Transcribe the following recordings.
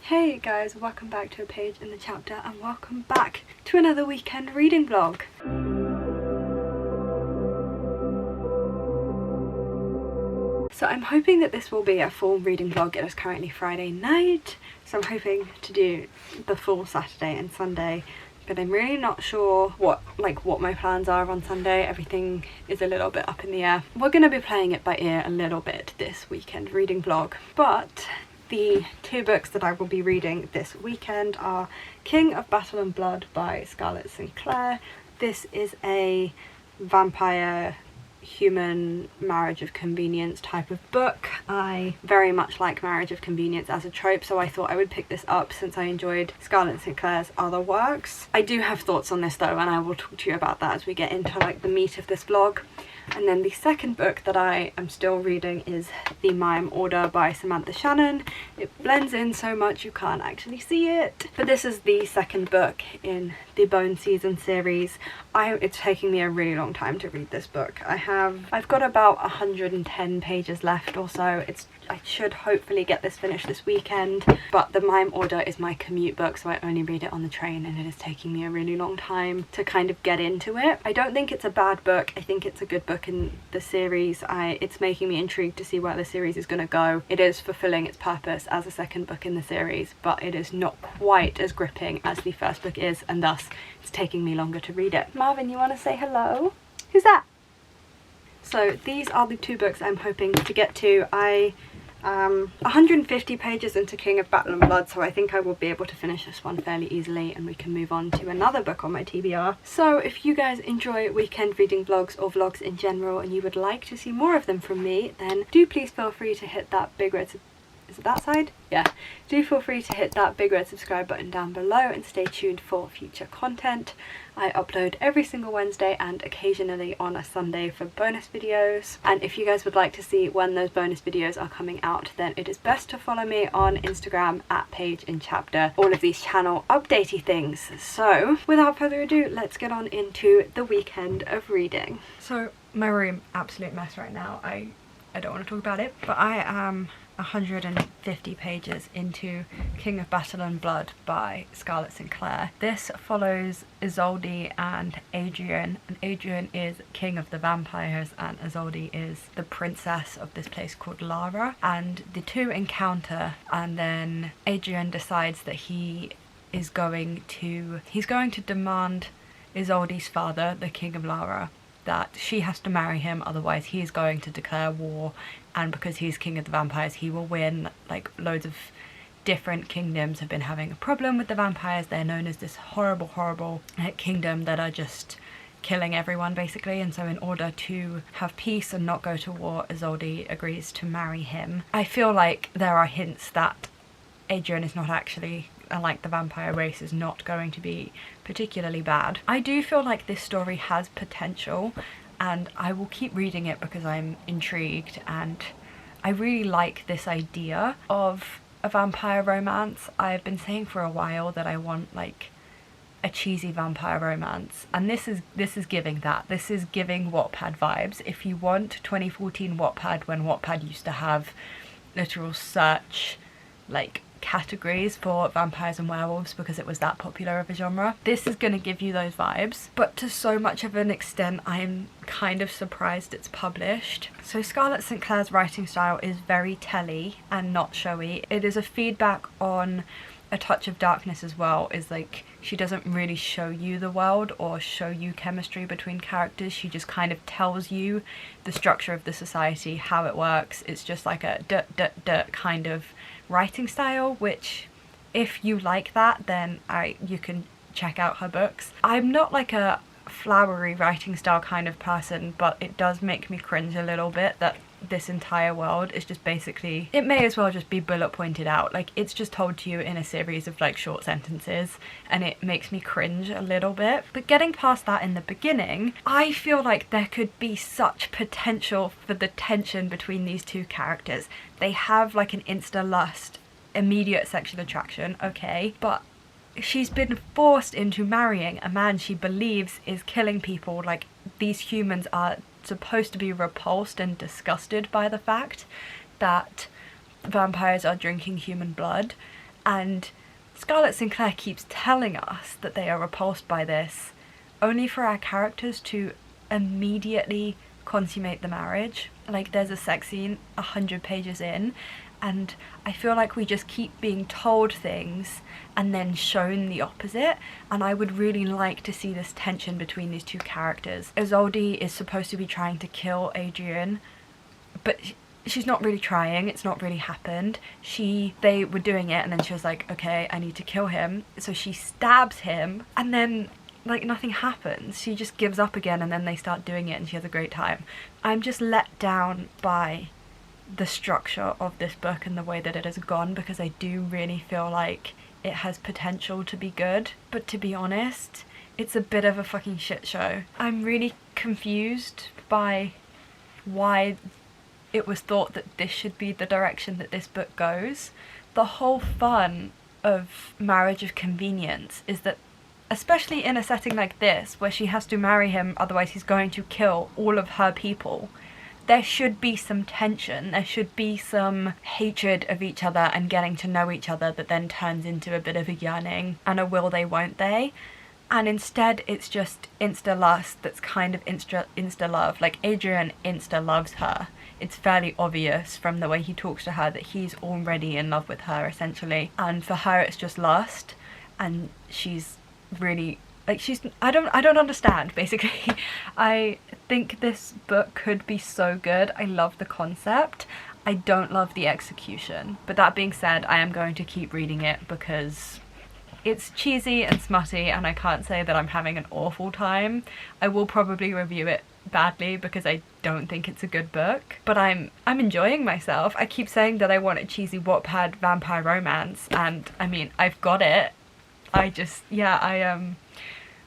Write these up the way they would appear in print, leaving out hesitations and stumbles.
Hey guys, welcome back to a page in the chapter and welcome back to another weekend reading vlog. So I'm hoping that this will be a full reading vlog. It is currently Friday night, so I'm hoping to do the full Saturday and Sunday, but I'm really not sure what my plans are on Sunday. Everything is a little bit up in the air. We're going to be playing it by ear a little bit this weekend reading vlog, but the two books that I will be reading this weekend are King of Battle and Blood by Scarlett Sinclair. This is a vampire human marriage of convenience type of book. I very much like marriage of convenience as a trope, so I thought I would pick this up since I enjoyed Scarlett Sinclair's other works. I do have thoughts on this though, and I will talk to you about that as we get into the meat of this vlog. And then the second book that I am still reading is The Mime Order by Samantha Shannon. It blends in so much you can't actually see it. But this is the second book in the Bone Season series. It's taking me a really long time to read this book. I've got about 110 pages left or so. I should hopefully get this finished this weekend, but The Mime Order is my commute book, so I only read it on the train, and it is taking me a really long time to kind of get into it. I don't think it's a bad book. I think it's a good book in the series. It's making me intrigued to see where the series is going to go. It is fulfilling its purpose as a second book in the series, but it is not quite as gripping as the first book is, and thus it's taking me longer to read it. Marvin, you want to say hello? Who's that? So these are the two books I'm hoping to get to. 150 pages into King of Battle and Blood, so I think I will be able to finish this one fairly easily and we can move on to another book on my TBR. So if you guys enjoy weekend reading vlogs or vlogs in general and you would like to see more of them from me, then do please feel free to hit that big red is it that side? Yeah. Do feel free to hit that big red subscribe button down below and stay tuned for future content. I upload every single Wednesday and occasionally on a Sunday for bonus videos. And if you guys would like to see when those bonus videos are coming out, then it is best to follow me on Instagram at @PageInChapter. All of these channel updatey things. So without further ado, let's get on into the weekend of reading. So my room, absolute mess right now. I don't want to talk about it, but I am 150 pages into King of Battle and Blood by Scarlett Sinclair. This follows Isolde and Adrian is king of the vampires and Isolde is the princess of this place called Lara, and the two encounter, and then Adrian decides that he's going to demand Isolde's father, the king of Lara, that she has to marry him, otherwise he's going to declare war, and because he's king of the vampires he will win. Like, loads of different kingdoms have been having a problem with the vampires. They're known as this horrible kingdom that are just killing everyone basically, and so in order to have peace and not go to war, Isolde agrees to marry him. I feel like there are hints that Adrian is not actually, like, the vampire race is not going to be particularly bad. I do feel like this story has potential, and I will keep reading it because I'm intrigued, and I really like this idea of a vampire romance. I've been saying for a while that I want like a cheesy vampire romance, and this is giving that. This is giving Wattpad vibes. If you want 2014 Wattpad, when Wattpad used to have literal search like categories for vampires and werewolves because it was that popular of a genre, this is going to give you those vibes, but to so much of an extent I am kind of surprised it's published. So Scarlett Sinclair's writing style is very telly and not showy. It is a feedback on A Touch of Darkness as well. Is like, she doesn't really show you the world or show you chemistry between characters. She just kind of tells you the structure of the society, how it works. It's just like a kind of writing style, which if you like that, then you can check out her books. I'm not like a flowery writing style kind of person, but it does make me cringe a little bit that this entire world is just basically, it may as well just be bullet pointed out. Like, it's just told to you in a series of like short sentences, and it makes me cringe a little bit. But getting past that in the beginning, I feel like there could be such potential for the tension between these two characters. They have like an insta lust, immediate sexual attraction, okay, but she's been forced into marrying a man she believes is killing people. Like, these humans are supposed to be repulsed and disgusted by the fact that vampires are drinking human blood, And Scarlett Sinclair keeps telling us that they are repulsed by this, only for our characters to immediately consummate the marriage. Like, there's a sex scene 100 pages in, and I feel like we just keep being told things and then shown the opposite, and I would really like to see this tension between these two characters. Isolde is supposed to be trying to kill Adrian, but she's not really trying, it's not really happened. They were doing it and then she was like, okay, I need to kill him. So she stabs him and then like nothing happens. She just gives up again and then they start doing it and she has a great time. I'm just let down by the structure of this book and the way that it has gone, because I do really feel like it has potential to be good, but to be honest, it's a bit of a fucking shit show. I'm really confused by why it was thought that this should be the direction that this book goes. The whole fun of Marriage of Convenience is that, especially in a setting like this where she has to marry him otherwise he's going to kill all of her people, there should be some tension, there should be some hatred of each other and getting to know each other that then turns into a bit of a yearning and a will they won't they. And instead it's just insta-lust that's kind of insta-love. Like, Adrian insta-loves her. It's fairly obvious from the way he talks to her that he's already in love with her, essentially. And for her it's just lust, and she's really, like, I don't understand, basically. I think this book could be so good. I love the concept. I don't love the execution. But that being said, I am going to keep reading it because it's cheesy and smutty and I can't say that I'm having an awful time. I will probably review it badly because I don't think it's a good book, but I'm enjoying myself. I keep saying that I want a cheesy Wattpad vampire romance, and I mean, I've got it.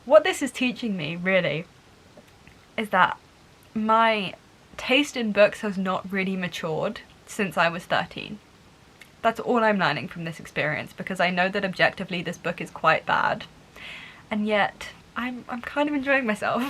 What this is teaching me, really, is that my taste in books has not really matured since I was 13. That's all I'm learning from this experience, because I know that objectively this book is quite bad, and yet I'm kind of enjoying myself.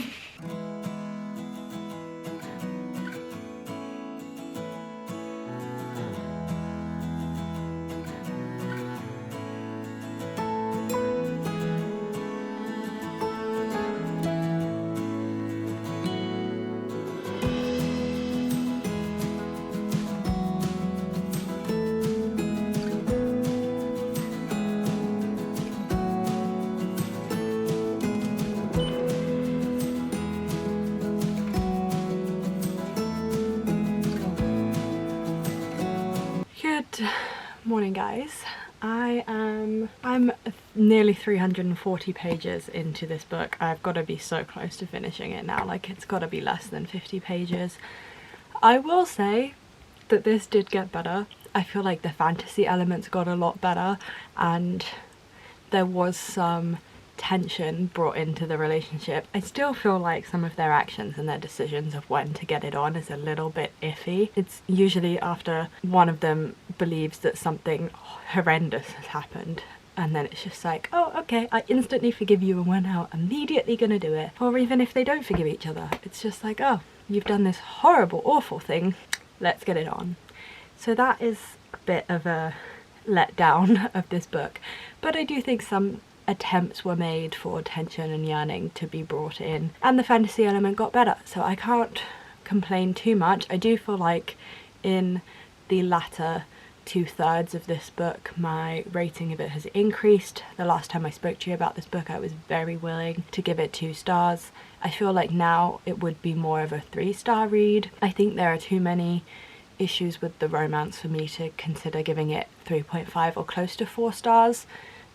Good morning, guys. I'm nearly 340 pages into this book. I've got to be so close to finishing it now, like it's got to be less than 50 pages. I will say that this did get better. I feel like the fantasy elements got a lot better, and there was some tension brought into the relationship. I still feel like some of their actions and their decisions of when to get it on is a little bit iffy. It's usually after one of them believes that something horrendous has happened, and then it's just like, oh, okay, I instantly forgive you and we're now immediately gonna do it. Or even if they don't forgive each other, it's just like, oh, you've done this horrible, awful thing, let's get it on. So that is a bit of a letdown of this book, but I do think some attempts were made for tension and yearning to be brought in, and the fantasy element got better, so I can't complain too much. I do feel like in the latter 2/3 of this book my rating of it has increased. The last time I spoke to you about this book I was very willing to give it 2 stars. I feel like now it would be more of a 3-star read. I think there are too many issues with the romance for me to consider giving it 3.5 or close to 4 stars,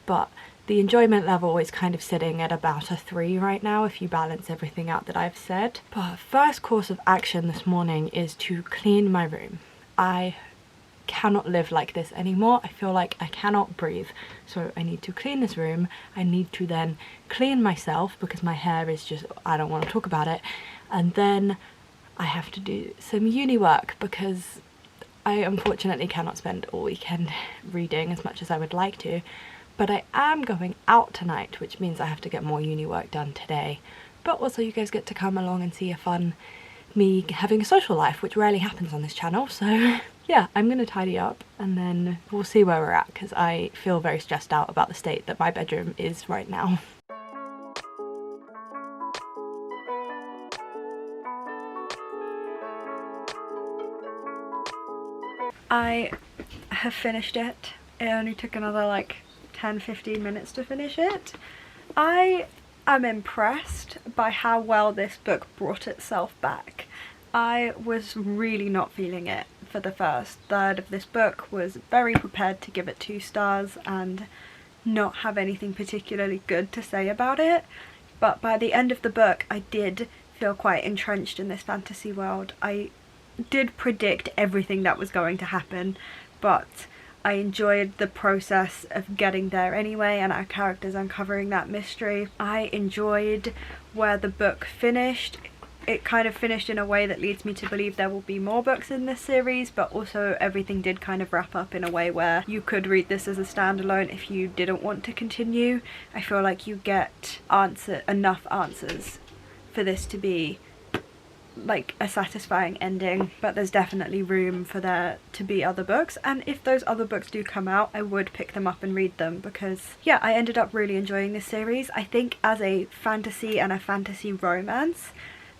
but the enjoyment level is kind of sitting at about a 3 right now if you balance everything out that I've said. But first course of action this morning is to clean my room. I cannot live like this anymore. I feel like I cannot breathe. So I need to clean this room. I need to then clean myself because my hair is just, I don't want to talk about it. And then I have to do some uni work because I unfortunately cannot spend all weekend reading as much as I would like to. But I am going out tonight, which means I have to get more uni work done today. But also you guys get to come along and see a fun me having a social life, which rarely happens on this channel, so yeah, I'm gonna tidy up and then we'll see where we're at, because I feel very stressed out about the state that my bedroom is right now. I have finished it. It only took another like 10-15 minutes to finish it. I am impressed by how well this book brought itself back. I was really not feeling it for the first third of this book, was very prepared to give it 2 stars and not have anything particularly good to say about it, but by the end of the book I did feel quite entrenched in this fantasy world. I did predict everything that was going to happen, but I enjoyed the process of getting there anyway and our characters uncovering that mystery. I enjoyed where the book finished. It kind of finished in a way that leads me to believe there will be more books in this series, but also everything did kind of wrap up in a way where you could read this as a standalone if you didn't want to continue. I feel like you get enough answers for this to be like a satisfying ending, but there's definitely room for there to be other books, and if those other books do come out I would pick them up and read them, because yeah, I ended up really enjoying this series. I think as a fantasy and a fantasy romance,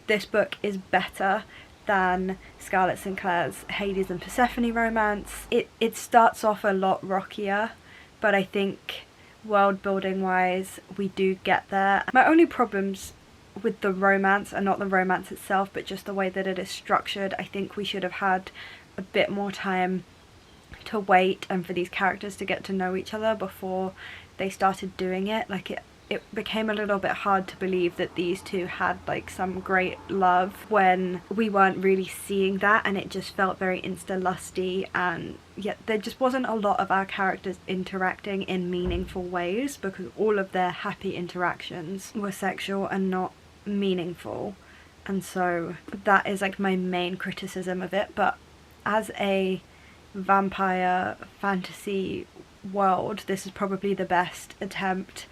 this book is better than Scarlett Sinclair's Hades and Persephone romance. It starts off a lot rockier, but I think world building wise we do get there. My only problems with the romance are not the romance itself, but just the way that it is structured. I think we should have had a bit more time to wait and for these characters to get to know each other before they started doing it. Like it became a little bit hard to believe that these two had like some great love when we weren't really seeing that, and it just felt very insta-lusty, and yet there just wasn't a lot of our characters interacting in meaningful ways, because all of their happy interactions were sexual and not meaningful. And so that is like my main criticism of it. But as a vampire fantasy world, this is probably the best attempt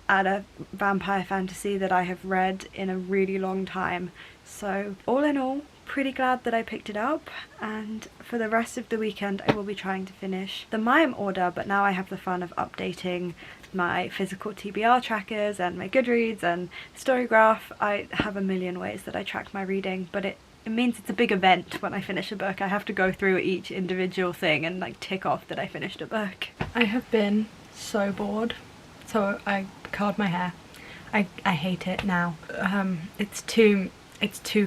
at a vampire fantasy that I have read in a really long time. So all in all, pretty glad that I picked it up, and for the rest of the weekend I will be trying to finish the Mime order, but now I have the fun of updating my physical TBR trackers and my Goodreads and Storygraph. I have a million ways that I track my reading, but it means it's a big event when I finish a book. I have to go through each individual thing and like tick off that I finished a book. I have been so bored, so I curled my hair. I hate it now. It's too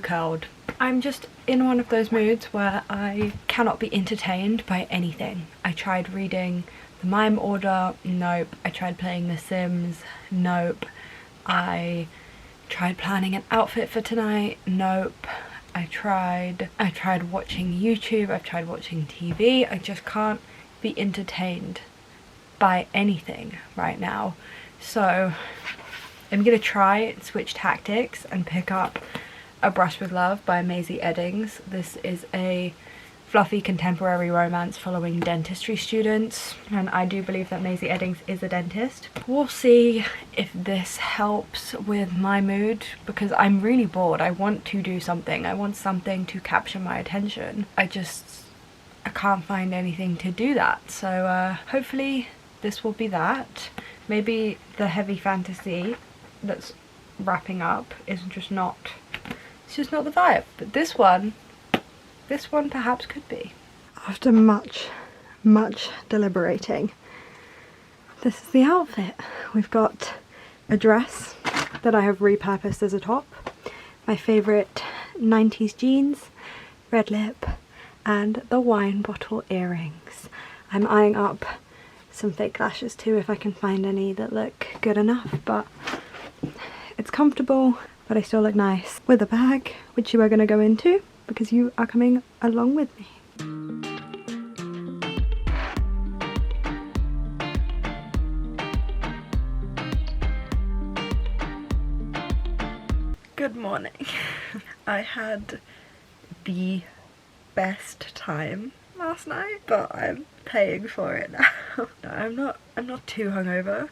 curled. I'm just in one of those moods where I cannot be entertained by anything. I tried reading the Mime order, nope. I tried playing The Sims, nope. I tried planning an outfit for tonight, nope. I tried watching YouTube, I've tried watching TV. I just can't be entertained by anything right now. So I'm gonna try and switch tactics and pick up A Brush with Love by Maisie Eddings. This is a fluffy contemporary romance following dentistry students, and I do believe that Maisie Eddings is a dentist. We'll see if this helps with my mood, because I'm really bored. I want to do something. I want something to capture my attention. I can't find anything to do that. So hopefully this will be that. Maybe the heavy fantasy that's wrapping up is just not, it's just not the vibe. But this one perhaps could be. After much deliberating, this is the outfit. We've got a dress that I have repurposed as a top, my favourite 90s jeans, red lip, and the wine bottle earrings. I'm eyeing up some fake lashes too if I can find any that look good enough, but it's comfortable, but I still look nice with a bag, which you are going to go into because you are coming along with me. Good morning. I had the best time last night, but I'm paying for it now. No, I'm not too hungover,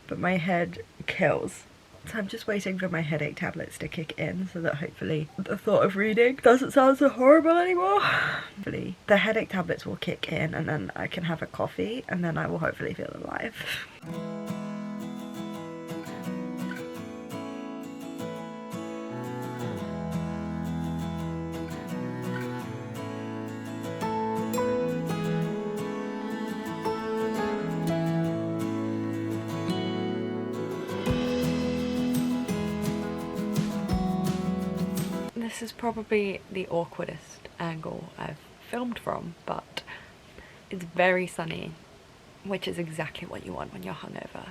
but my head kills. So I'm just waiting for my headache tablets to kick in so that hopefully the thought of reading doesn't sound so horrible anymore. Hopefully the headache tablets will kick in and then I can have a coffee and then I will hopefully feel alive. This is probably the awkwardest angle I've filmed from, but it's very sunny, which is exactly what you want when you're hungover.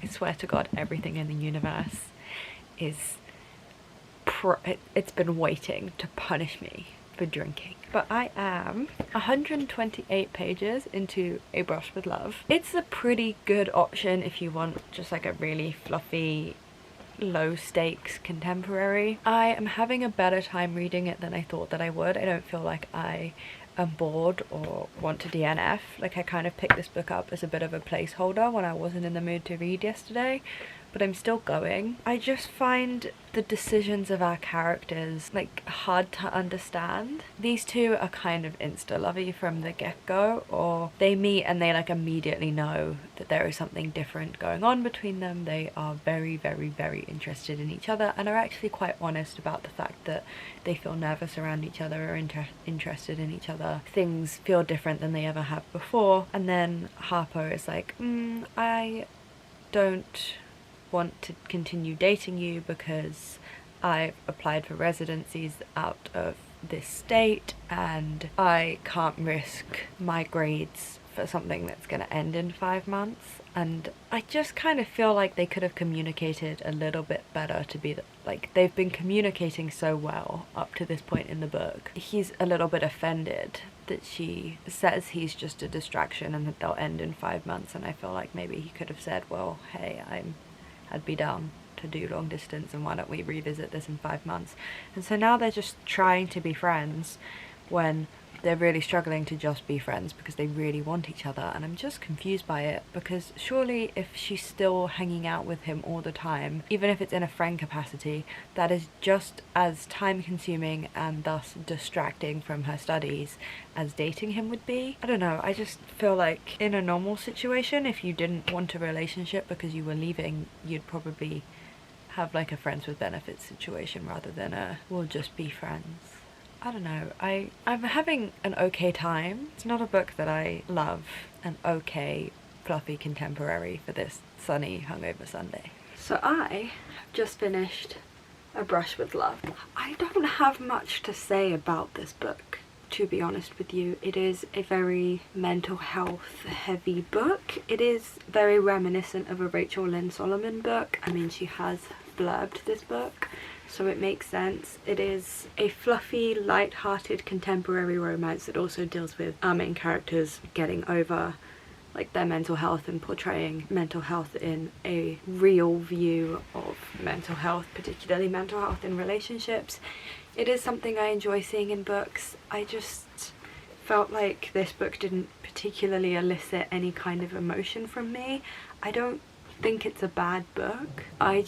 I swear to God, everything in the universe is it's been waiting to punish me for drinking. But I am 128 pages into A Brush with Love. It's a pretty good option if you want just like a really fluffy, low stakes contemporary. I am having a better time reading it than I thought that I would. I don't feel like I am bored or want to DNF. Like, I kind of picked this book up as a bit of a placeholder when I wasn't in the mood to read yesterday, but I'm still going. I just find the decisions of our characters like hard to understand. These two are kind of insta-lovey from the get-go, or they meet and they like immediately know that there is something different going on between them. They are very, very, very interested in each other and are actually quite honest about the fact that they feel nervous around each other or interested in each other. Things feel different than they ever have before. And then Harpo is like, I don't want to continue dating you because I've applied for residencies out of this state and I can't risk my grades for something that's going to end in 5 months. And I just kind of feel like they could have communicated a little bit better to be like, they've been communicating so well up to this point in the book. He's a little bit offended that she says he's just a distraction and that they'll end in 5 months, and I feel like maybe he could have said, well, hey, I'd be down to do long distance and why don't we revisit this in 5 months. And so now they're just trying to be friends when they're really struggling to just be friends because they really want each other. And I'm just confused by it, because surely if she's still hanging out with him all the time, even if it's in a friend capacity, that is just as time consuming and thus distracting from her studies as dating him would be. I don't know, I just feel like in a normal situation, if you didn't want a relationship because you were leaving, you'd probably have like a friends with benefits situation rather than a we'll just be friends. I don't know, I'm having an okay time. It's not a book that I love. An okay fluffy contemporary for this sunny hungover Sunday. So I have just finished A Brush with Love. I don't have much to say about this book, to be honest with you. It is a very mental health heavy book. It is very reminiscent of a Rachel Lynn Solomon book. I mean, she has blurbed this book, so it makes sense. It is a fluffy, light-hearted contemporary romance that also deals with our main characters getting over like their mental health and portraying mental health in a real view of mental health, particularly mental health in relationships. It is something I enjoy seeing in books. I just felt like this book didn't particularly elicit any kind of emotion from me. I don't think it's a bad book. I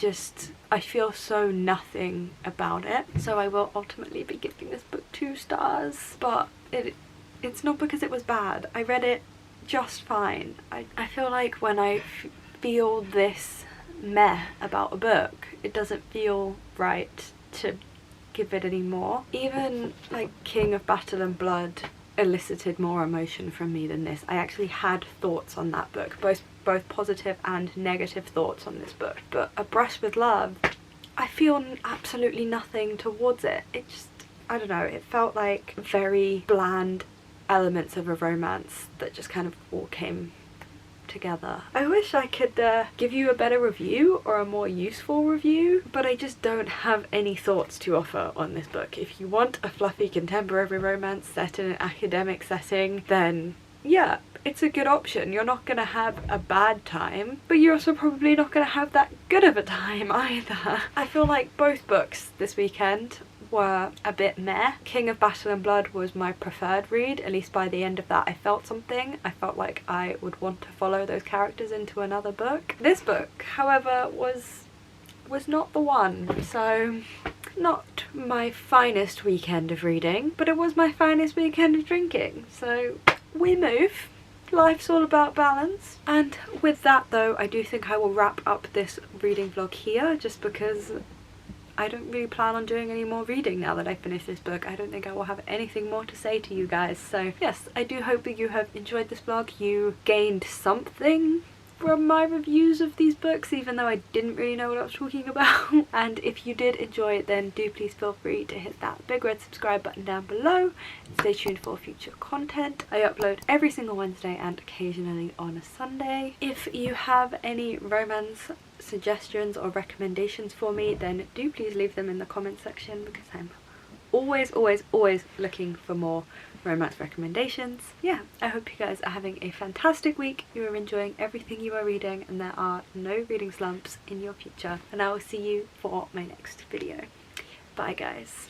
feel so nothing about it. So I will ultimately be giving this book 2 stars, but it's not because it was bad. I read it just fine. I feel like when I feel this meh about a book, it doesn't feel right to give it any more. Even like King of Battle and Blood elicited more emotion from me than this. I actually had thoughts on that book, both positive and negative thoughts on this book. But A Brush with Love, I feel absolutely nothing towards it. It just, I don't know, it felt like very bland elements of a romance that just kind of all came together. I wish I could give you a better review or a more useful review, but I just don't have any thoughts to offer on this book. If you want a fluffy contemporary romance set in an academic setting, then yeah, it's a good option. You're not gonna have a bad time, but you're also probably not gonna have that good of a time either. I feel like both books this weekend were a bit meh. King of Battle and Blood was my preferred read. At least by the end of that I felt something. I felt like I would want to follow those characters into another book. This book, however, was was not the one. So not my finest weekend of reading, but it was my finest weekend of drinking. So we move. Life's all about balance. And with that though, I do think I will wrap up this reading vlog here, just because I don't really plan on doing any more reading now that I finish this book. I don't think I will have anything more to say to you guys. So yes, I do hope that you have enjoyed this vlog. You gained something from my reviews of these books, even though I didn't really know what I was talking about. And if you did enjoy it, then do please feel free to hit that big red subscribe button down below and stay tuned for future content. I upload every single Wednesday and occasionally on a Sunday. If you have any romance suggestions or recommendations for me, then do please leave them in the comment section, because I'm always looking for more romance recommendations. Yeah, I hope you guys are having a fantastic week, you are enjoying everything you are reading, and there are no reading slumps in your future, and I will see you for my next video. Bye guys.